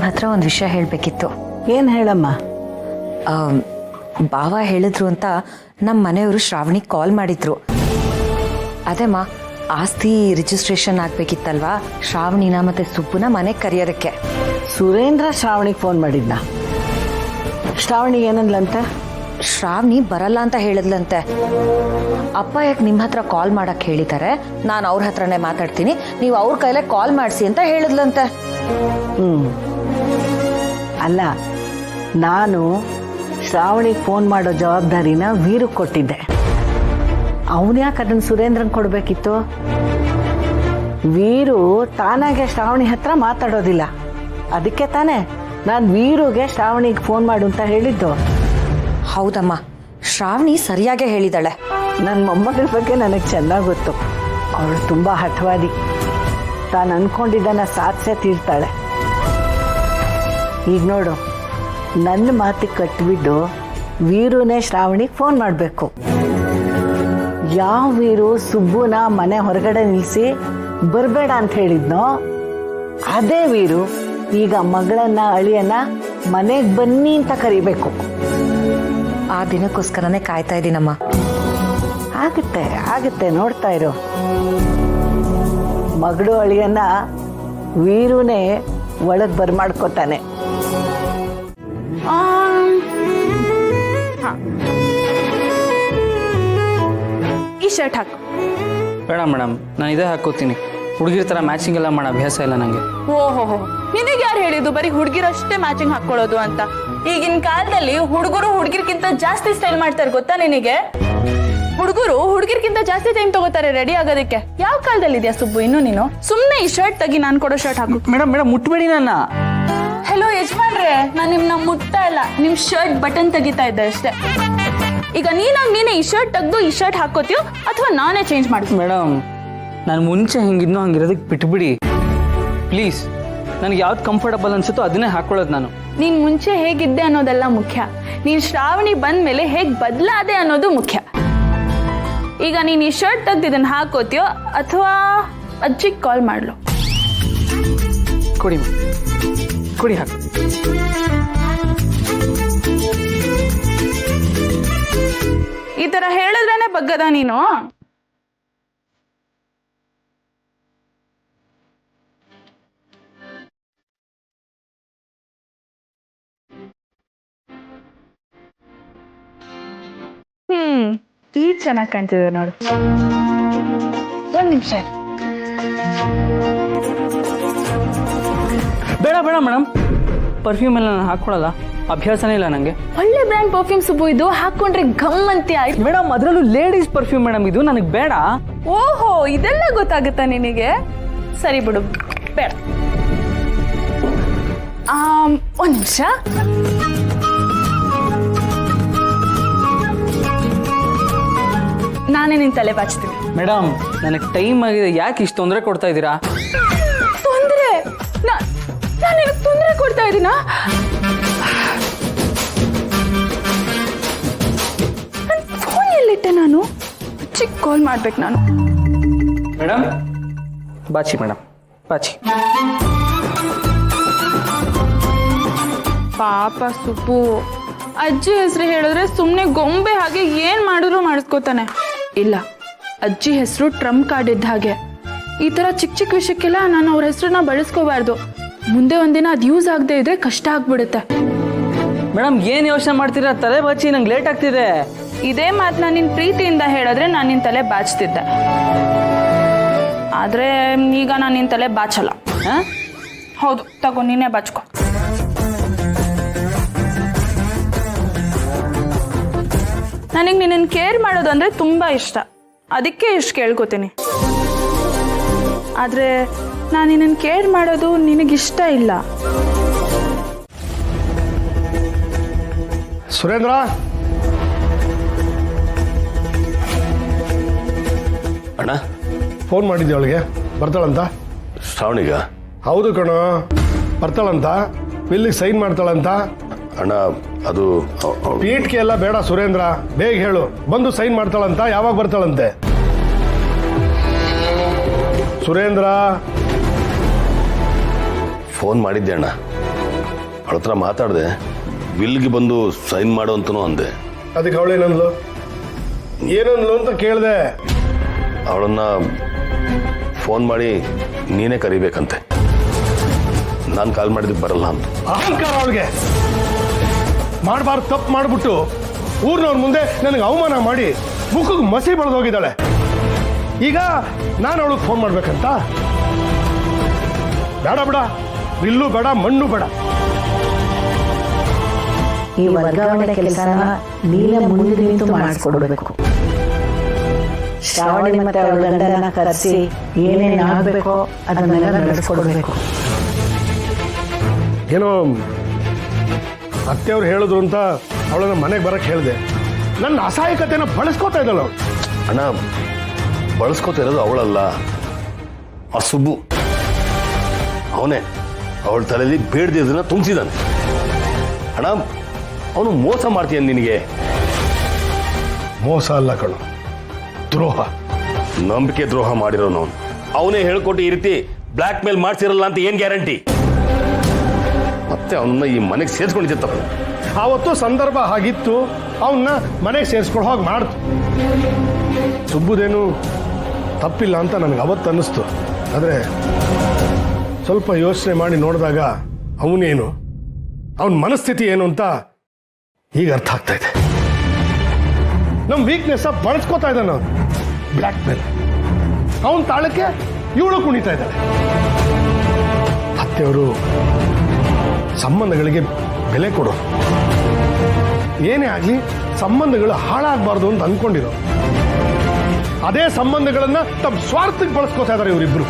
ಹತ್ರ ಒಂದು ವಿಷಯ ಹೇಳಬೇಕಿತ್ತು. ಏನು ಹೇಳಮ್ಮ? ಬಾವ ಹೇಳಿದ್ರು ಅಂತ ನಮ್ಮ ಮನೆಯವರು ಶ್ರಾವಣಿಗೆ ಕಾಲ್ ಮಾಡಿದ್ರು. ಅದೇಮ್ಮ, ಆಸ್ತಿ ರಿಜಿಸ್ಟ್ರೇಷನ್ ಆಗಬೇಕಿತ್ತಲ್ವಾ, ಶ್ರಾವಣಿನ ಮತ್ತು ಸುಬ್ಬುನ ಮನೆಗೆ ಕರೆಯೋದಕ್ಕೆ. ಸುರೇಂದ್ರ ಶ್ರಾವಣಿಗೆ ಫೋನ್ ಮಾಡಿದ್ನ? ಶ್ರಾವಣಿ ಏನಂದ್ಲಂತೆ? ಶ್ರಾವಣಿ ಬರಲ್ಲ ಅಂತ ಹೇಳಿದ್ಲಂತೆ. ಅಪ್ಪ ಯಾಕೆ ನಿಮ್ಮ ಹತ್ರ ಕಾಲ್ ಮಾಡಕ್ಕೆ ಹೇಳಿದ್ದಾರೆ, ನಾನು ಅವ್ರ ಹತ್ರನೇ ಮಾತಾಡ್ತೀನಿ, ನೀವು ಅವ್ರ ಕೈಲೇ ಕಾಲ್ ಮಾಡಿಸಿ ಅಂತ ಹೇಳಿದ್ಲಂತೆ. ಅಲ್ಲ, ನಾನು ಶ್ರಾವಣಿಗೆ ಫೋನ್ ಮಾಡೋ ಜವಾಬ್ದಾರಿನ ವೀರು ಕೊಟ್ಟಿದ್ದೆ. ಅವನು ಯಾಕೆ ಅದನ್ನು ಸುರೇಂದ್ರನ್ ಕೊಡಬೇಕಿತ್ತು? ವೀರು ತಾನಾಗೆ ಶ್ರಾವಣಿ ಹತ್ರ ಮಾತಾಡೋದಿಲ್ಲ. ಅದಕ್ಕೆ ತಾನೇ ನಾನು ವೀರುಗೆ ಶ್ರಾವಣಿಗೆ ಫೋನ್ ಮಾಡು ಅಂತ ಹೇಳಿದ್ದು. ಹೌದಮ್ಮ, ಶ್ರಾವಣಿ ಸರಿಯಾಗೇ ಹೇಳಿದಾಳೆ. ನನ್ನ ಮೊಮ್ಮಗಳ ಬಗ್ಗೆ ನನಗೆ ಚೆನ್ನಾಗಿ ಗೊತ್ತು. ಅವಳು ತುಂಬ ಹಠವಾದಿ. ತಾನು ಅಂದ್ಕೊಂಡಿದ್ದನ್ನು ಸಾಧಿಸೇ ತೀರ್ತಾಳೆ. ಈಗ ನೋಡು, ನನ್ನ ಮಾತಿಗೆ ಕಟ್ಟಿಬಿಟ್ಟು ವೀರುನೇ ಶ್ರಾವಣಿಗೆ ಫೋನ್ ಮಾಡಬೇಕು. ಯಾವ ವೀರು ಸುಬ್ಬುನ ಮನೆ ಹೊರಗಡೆ ನಿಲ್ಲಿಸಿ ಬರಬೇಡ ಅಂತ ಹೇಳಿದ್ನೋ ಅದೇ ವೀರು ಈಗ ಮಗಳನ್ನ ಅಳಿಯನ್ನ ಮನೆಗೆ ಬನ್ನಿ ಅಂತ ಕರಿಬೇಕು. ಆ ದಿನಕ್ಕೋಸ್ಕರನೇ ಕಾಯ್ತಾ ಇದ್ದೀನಮ್ಮ. ಆಗುತ್ತೆ ಆಗುತ್ತೆ, ನೋಡ್ತಾ ಇರು. ಮಗಳು ಅಳಿಯನ್ನ ವೀರುನೇ ಒಳಗೆ ಬರ್ಮಾಡ್ಕೋತಾನೆ. ಈ ಶರ್ಟ್ ಹಾಕು. ಬೇಡ ಮೇಡಮ್, ನಾನು ಇದೇ ಹಾಕೋತೀನಿ. ಹುಡುಗಿರ ಥರ ಮ್ಯಾಚಿಂಗ್ ಎಲ್ಲ ಮಾಡೋ ಅಭ್ಯಾಸ ಇಲ್ಲ ನನಗೆ. ಓಹೋ, ನಿನಗೆ ಯಾರು ಹೇಳಿದ್ದು ಬರೀ ಹುಡುಗಿರಷ್ಟೇ ಮ್ಯಾಚಿಂಗ್ ಹಾಕೊಳ್ಳೋದು ಅಂತ? ಈಗಿನ ಕಾಲದಲ್ಲಿ ಹುಡುಗರು ಹುಡುಗಿರ್ಕಿಂತ ಜಾಸ್ತಿ ಸ್ಟೈಲ್ ಮಾಡ್ತಾರೆ, ಗೊತ್ತಾ ನಿನಗೆ? ಹುಡುಗರು ಹುಡುಗಿರ್ಕಿಂತ ಜಾಸ್ತಿ ಟೈಮ್ ತಗೋತಾರೆ ರೆಡಿ ಆಗೋದಕ್ಕೆ. ಯಾವ ಕಾಲದಲ್ಲಿ ಇದೆಯಾ ಸುಬ್ಬು ಇನ್ನು ನೀನು? ಸುಮ್ಮನೆ ಈ ಶರ್ಟ್ ತೆಗಿ, ನಾನು ಕೊಡೋ ಶರ್ಟ್ ಹಾಕು. ಮೇಡಮ್ ಮುಟ್ಬೇಡಿ ನನ್ನ. ಹೆಲೋ ಯಜಮಾನ್ರೆ, ನಾನು ನಿಮ್ನ ಮುಟ್ತಾ ಇಲ್ಲ, ನಿಮ್ ಶರ್ಟ್ ಬಟನ್ ತೆಗಿತಾ ಇದ್ದೆ ಅಷ್ಟೇ. ಈಗ ನೀನೇ ಈ ಶರ್ಟ್ ತೆಗೆದು ಈ ಶರ್ಟ್ ಹಾಕೋತೀಯೋ ಅಥವಾ ನಾನೇ ಚೇಂಜ್ ಮಾಡ್ತೀನಿ? ಮೇಡಮ್, ನಾನು ಮುಂಚೆ ಹಿಂಗಿದ್ನೋ ಹಂಗಿರೋದಕ್ಕೆ ಬಿಟ್ಬಿಡಿ ಪ್ಲೀಸ್. ನನಗೆ ಯಾವ್ದು ಕಂಫರ್ಟಬಲ್ ಅನ್ಸುತ್ತೋ ಅದನ್ನೇ ಹಾಕೊಳ್ಳೋದು ನಾನು. ನೀನ್ ಮುಂಚೆ ಹೇಗಿದ್ದೆ ಅನ್ನೋದೆಲ್ಲ ಮುಖ್ಯ, ನೀನ್ ಶ್ರಾವಣಿ ಬಂದ ಮೇಲೆ ಹೇಗ್ ಬದಲಾದೆ ಅನ್ನೋದು ಮುಖ್ಯ. ಈಗ ನೀನ್ ಈ ಶರ್ಟ್ ತೆಗ್ದು ಇದನ್ನ ಹಾಕೋತೀಯೋ ಅಥವಾ ಅಜ್ಜಿಗೆ ಕಾಲ್ ಮಾಡ್ಲು? ಕೊಡಿ ಹಾಕು. ಈ ತರ ಹೇಳಿದ್ರೇನೆ ಬಗ್ಗದ ನೀನು? ಈ ಚೆನ್ನಾಗಿ ಕಾಣ್ತಿದೆ ನೋಡು. ಒಂದ್ ನಿಮಿಷ. ಬೇಡ ಮೇಡಮ್, ಪರ್ಫ್ಯೂಮ್ ಎಲ್ಲ ನಾನು ಹಾಕೊಳ್ಳಲ್ಲ, ಅಭ್ಯಾಸನೇ ಇಲ್ಲ ನನಗೆ. ಒಳ್ಳೆ ಬ್ರ್ಯಾಂಡ್ ಪರ್ಫ್ಯೂಮ್ ಸುಬ್ಬು, ಇದು ಹಾಕೊಂಡ್ರೆ ಗಮ್ ಅಂತೆ ಆಯ್ತು. ಮೇಡಮ್, ಅದರಲ್ಲೂ ಲೇಡೀಸ್ ಪರ್ಫ್ಯೂಮ್ ಮೇಡಮ್, ಇದು ನನಗೆ ಬೇಡ. ಓಹೋ, ಇದೆಲ್ಲ ಗೊತ್ತಾಗುತ್ತಾ ನಿನಗೆ? ಸರಿ ಬಿಡು, ಬೇಡ. ಒಂದ್ ನಿಮಿಷ. ನಾನೇ ನಿನ್ ತಲೆ ಬಾಚ್ತೀನಿ. ಮೇಡಮ್, ನನಗೆ ಟೈಮ್ ಆಗಿದೆ, ಯಾಕೆ ಇಷ್ಟು ತೊಂದರೆ ಕೊಡ್ತಾ ಇದ್ದೀರಾ? ತೊಂದರೆ? ನಾನು ನಿನಗೆ ತೊಂದರೆ ಕೊಡ್ತಾ ಇದ್ದೀನಾ? ಫೋನ್ ಎಲ್ಲಿಟ್ಟೆ ನಾನು? ಚಿಕ್ಕ ಕಾಲ್ ಮಾಡ್ಬೇಕು ನಾನು. ಮೇಡಮ್ ಬಾಚಿ, ಮೇಡಮ್ ಬಾಚಿ. ಪಾಪ ಸುಬ್ಬು, ಅಜ್ಜಿ ಹೆಸರು ಹೇಳಿದ್ರೆ ಸುಮ್ಮನೆ ಗೊಂಬೆ ಹಾಗೆ ಏನ್ ಮಾಡಿದ್ರು ಮಾಡಿಸ್ಕೋತಾನೆ. ಇಲ್ಲ, ಅಜ್ಜಿ ಹೆಸರು ಟ್ರಂಪ್ ಕಾರ್ಡ್ ಇದ್ದ ಹಾಗೆ. ಈ ತರ ಚಿಕ್ಕ ಚಿಕ್ಕ ವಿಷಯಕ್ಕೆಲ್ಲ ನಾನು ಅವ್ರ ಹೆಸರನ್ನ ಬಳಸ್ಕೋಬಾರ್ದು. ಮುಂದೆ ಒಂದಿನ ಅದು ಯೂಸ್ ಆಗದೆ ಇದ್ರೆ ಕಷ್ಟ ಆಗ್ಬಿಡುತ್ತೆ. ಮೇಡಮ್, ಏನ್ ಯೋಚನೆ ಮಾಡ್ತೀರಾ? ತಲೆ ಬಾಚಿ, ನಂಗೆ ಲೇಟ್ ಆಗ್ತಿದೆ. ಇದೇ ಮಾತನ್ನ ನಿನ್ ಪ್ರೀತಿಯಿಂದ ಹೇಳಿದ್ರೆ ನಾನು ನಿನ್ ತಲೆ ಬಾಚ್ತಿದ್ದೆ. ಆದ್ರೆ ಈಗ ನಾನು ನಿನ್ ತಲೆ ಬಾಚಲ್ಲ. ಹೌದು, ತಗೋ, ನೀನೇ ಬಾಚ್ಕೊ. ನನಗೆ ನಿನ್ನನ್ನು ಕೇರ್ ಮಾಡೋದು ಅಂದ್ರೆ ತುಂಬಾ ಇಷ್ಟ, ಅದಕ್ಕೆ ಇಷ್ಟು ಕೇಳ್ಕೊತೀನಿ. ಆದ್ರೆ ನಾನು ನಿನ್ನನ್ನು ಕೇರ್ ಮಾಡೋದು ನಿನಗಿಷ್ಟ ಇಲ್ಲ. ಸುರೇಂದ್ರ, ಅಣ್ಣ ಫೋನ್ ಮಾಡಿದ್ದೆ ಅವಳಿಗೆ, ಬರ್ತಾಳಂತ? ಶ್ರಾವಣಿಗ? ಹೌದು ಕಣೋ, ಬರ್ತಾಳಂತ. ಬಿಲ್ಲಿಗೆ ಸೈನ್ ಮಾಡ್ತಾಳಂತ. ಅಣ್ಣ, ಅದು ಪೀಠ್ಗೆ ಎಲ್ಲ ಬೇಡ ಸುರೇಂದ್ರ, ಬೇಗ ಹೇಳು. ಬಂದು ಸೈನ್ ಮಾಡ್ತಾಳಂತ. ಯಾವಾಗ ಬರ್ತಾಳಂತೆ? ಸುರೇಂದ್ರ, ಫೋನ್ ಮಾಡಿದ್ದೆ ಅಣ್ಣ. ಅವಳ ಹತ್ರ ಮಾತಾಡಿದೆ, ವಿಲ್ಗೆ ಬಂದು ಸೈನ್ ಮಾಡು ಅಂತನೂ ಅಂದೆ. ಅದಕ್ಕೆ ಅವಳೇನಂದ್ಲು ಅಂತ ಕೇಳಿದೆ. ಅವಳನ್ನ ಫೋನ್ ಮಾಡಿ ನೀನೇ ಕರಿಬೇಕಂತೆ. ನಾನು ಕಾಲ್ ಮಾಡಿದ್ದಕ್ಕೆ ಬರಲ್ಲ ಅಂತ. ಅಹಂಕಾರ ಅವಳಿಗೆ. ಮಾಡಬಾರ್ದು ತಪ್ಪು ಮಾಡಿಬಿಟ್ಟು ಊರಿನವ್ರ ಮುಂದೆ ನನಗೆ ಅವಮಾನ ಮಾಡಿ ಮುಖಕ್ಕೆ ಮಸಿ ಬೆಳೆದು ಹೋಗಿದ್ದಾಳೆ. ಈಗ ನಾನು ಅವಳಿಗೆ ಫೋನ್ ಮಾಡ್ಬೇಕಂತ? ಬೇಡ ಬೇಡ, ಬಿಲ್ಲು ಬೇಡ, ಮಣ್ಣು ಬೇಡ. ಈ ವರ್ಗಾವಣೆ ಕೆಲಸನ ನೀನೇ ಮುಂದೆ ನಿಂತು ಮಾಡಿಸ್ಕೊಡ್ಬೇಕು. ಶ್ರಾವಣಿ ಮತ್ತೆ ಅವಳ ಗಂಡನ ಕರೆಸಿ ಏನೇನು ಆಗಬೇಕೋ ಅದನ್ನೆಲ್ಲ ನಡೆಸ್ಕೊಡ್ಬೇಕು. ಏನೋ ಅತ್ತೆಯವ್ರು ಹೇಳಿದ್ರು ಅಂತ ಅವಳನ್ನ ಮನೆಗೆ ಬರಕ್ಕೆ ಹೇಳಿದೆ. ನನ್ನ ಅಸಹಾಯಕತೆನ ಬಳಸ್ಕೋತಾ ಇದ್ದಲ್ಲ ಅವಳು. ಅಣ್ಣ, ಬಳಸ್ಕೋತಾ ಇರೋದು ಅವಳಲ್ಲ, ಆ ಸುಬ್ಬು. ಅವನೇ ಅವಳ ತಲೆಯಲ್ಲಿ ಬೇಡ್ದಿದ್ದನ್ನ ತುಂಬಿಸಿದಾನೆ. ಅಣ್ಣ, ಅವನು ಮೋಸ ಮಾಡ್ತೀಯ ನಿನಗೆ. ಮೋಸ ಅಲ್ಲ ಕಣು, ದ್ರೋಹ. ನಂಬಿಕೆ ದ್ರೋಹ ಮಾಡಿರೋನು ಅವನು. ಅವನೇ ಹೇಳ್ಕೊಟ್ಟು ಈ ರೀತಿ ಬ್ಲ್ಯಾಕ್ ಮೇಲ್ ಮಾಡ್ಸಿರಲ್ಲ ಅಂತ ಏನ್ ಗ್ಯಾರಂಟಿ? ಮತ್ತೆ ಅವನನ್ನ ಈ ಮನೆಗೆ ಸೇರ್ಸ್ಕೊಂಡಿದ್ದಪ್ಪ. ಆವತ್ತು ಸಂದರ್ಭ ಆಗಿತ್ತು, ಅವನ್ನ ಮನೆಗೆ ಸೇರಿಸ್ಕೊಳ್ಳೋ ಹಾಗೆ ಮಾಡ್ತು. ಸುಬ್ಬುದೇನು ತಪ್ಪಿಲ್ಲ ಅಂತ ನನಗೆ ಅವತ್ತು ಅನ್ನಿಸ್ತು. ಆದರೆ ಸ್ವಲ್ಪ ಯೋಚನೆ ಮಾಡಿ ನೋಡಿದಾಗ ಅವನೇನು, ಅವನ ಮನಸ್ಥಿತಿ ಏನು ಅಂತ ಈಗ ಅರ್ಥ ಆಗ್ತಾ ಇದೆ. ನಮ್ಮ ವೀಕ್ನೆಸ್ ಬಳಸ್ಕೋತಾ ಇದ್ದಾನೆ ಅವನು. ಬ್ಲ್ಯಾಕ್ ಮೇಲ್. ಅವನ ತಾಳಕ್ಕೆ ಇವಳು ಕುಣಿತಾ ಇದ್ದಾಳೆ. ಅತ್ತೆಯವರು ಸಂಬಂಧಗಳಿಗೆ ಬೆಲೆ ಕೊಡೋ, ಏನೇ ಆಗಲಿ ಸಂಬಂಧಗಳು ಹಾಳಾಗಬಾರ್ದು ಅಂತ ಅನ್ಕೊಂಡಿರೋ. ಅದೇ ಸಂಬಂಧಗಳನ್ನ ತಮ್ಮ ಸ್ವಾರ್ಥಕ್ಕೆ ಬಳಸ್ಕೋತಾ ಇದ್ದಾರೆ ಇವರಿಬ್ರು.